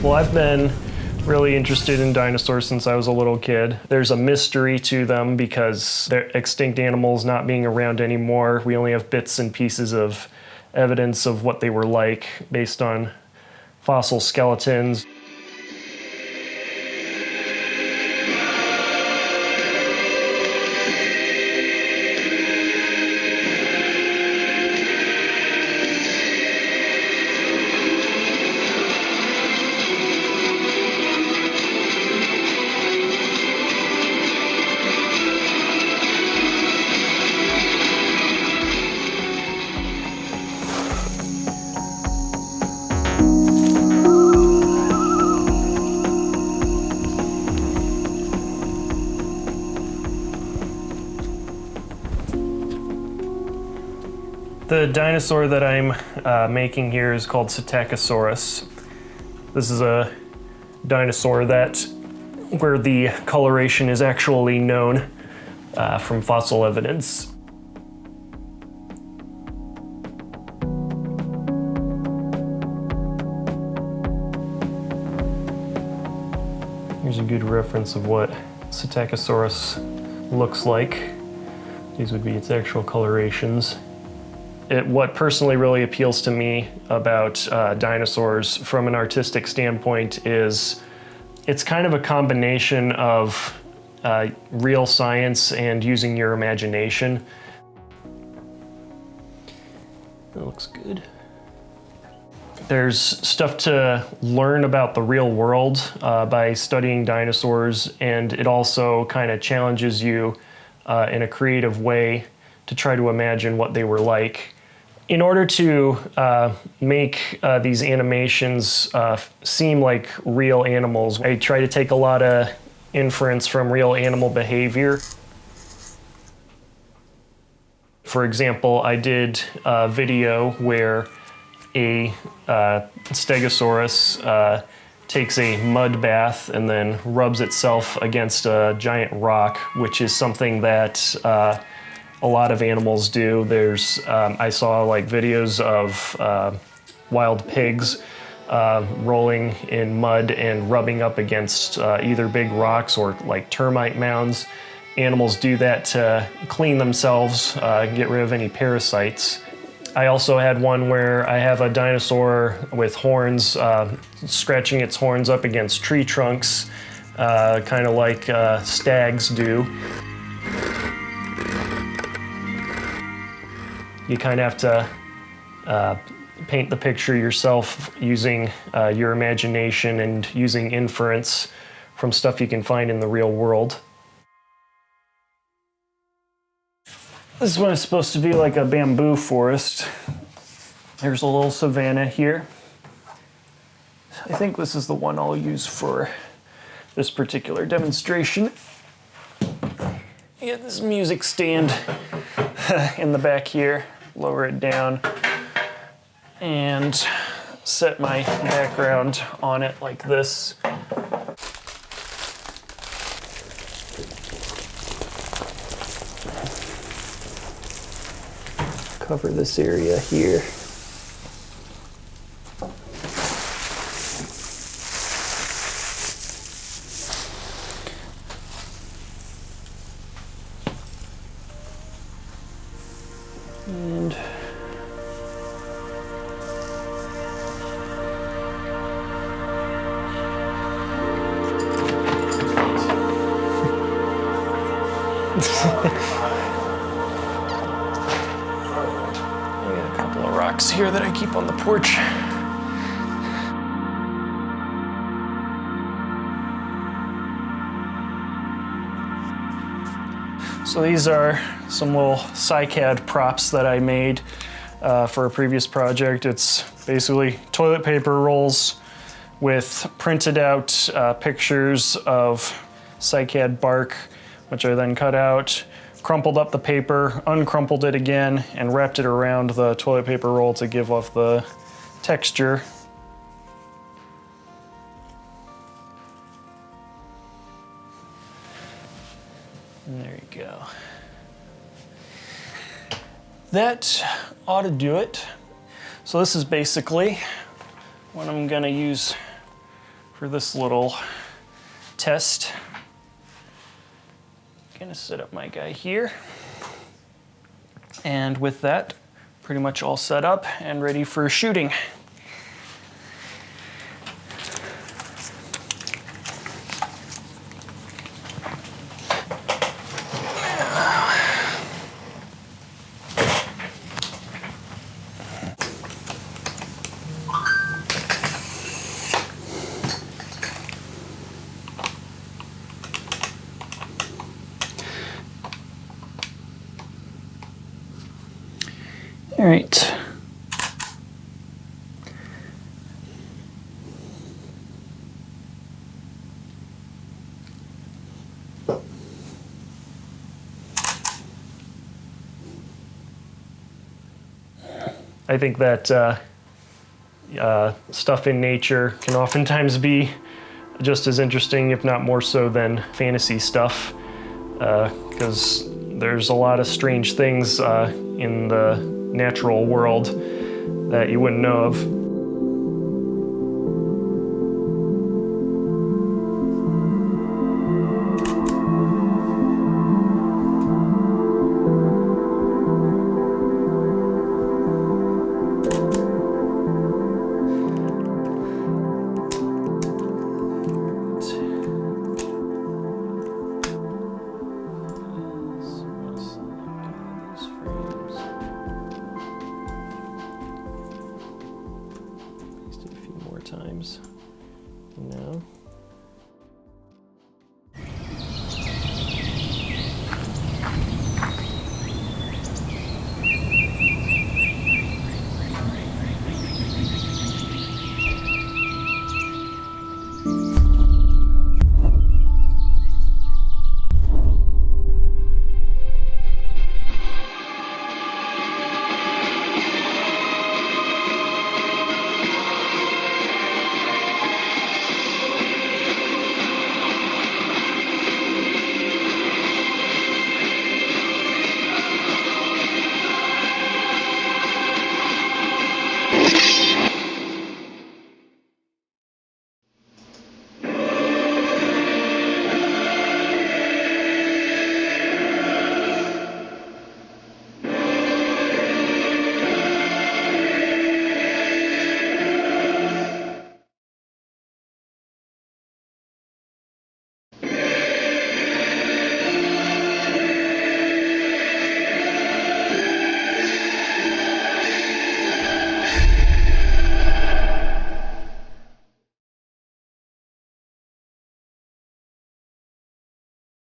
Well, I've been really interested in dinosaurs since I was a little kid. There's a mystery to them because they're extinct animals not being around anymore. We only have bits and pieces of evidence of what they were like based on fossil skeletons. The dinosaur that I'm making here is called Psittacosaurus. This is a dinosaur where the coloration is actually known from fossil evidence. Here's a good reference of what Psittacosaurus looks like. These would be its actual colorations. What personally really appeals to me about dinosaurs from an artistic standpoint is it's kind of a combination of real science and using your imagination. That looks good. There's stuff to learn about the real world by studying dinosaurs, and it also kind of challenges you in a creative way to try to imagine what they were like. In order to make these animations seem like real animals, I try to take a lot of inference from real animal behavior. For example, I did a video where a Stegosaurus takes a mud bath and then rubs itself against a giant rock, which is something that a lot of animals do. I saw like videos of wild pigs rolling in mud and rubbing up against either big rocks or like termite mounds. Animals do that to clean themselves, get rid of any parasites. I also had one where I have a dinosaur with horns, scratching its horns up against tree trunks, kind of like stags do. You kind of have to paint the picture yourself using your imagination and using inference from stuff you can find in the real world. This one is supposed to be like a bamboo forest. There's a little savanna here. I think this is the one I'll use for this particular demonstration. Get this music stand in the back here. Lower it down and set my background on it like this. Cover this area here. And I got a couple of rocks here that I keep on the porch. So these are some little cycad props that I made for a previous project. It's basically toilet paper rolls with printed out pictures of cycad bark, which I then cut out, crumpled up the paper, uncrumpled it again, and wrapped it around the toilet paper roll to give off the texture. And there you go. That ought to do it. So this is basically what I'm gonna use for this little test. Gonna set up my guy here. And with that, pretty much all set up and ready for shooting. All right. I think that stuff in nature can oftentimes be just as interesting, if not more so, than fantasy stuff, because there's a lot of strange things in the natural world that you wouldn't know of. Times now.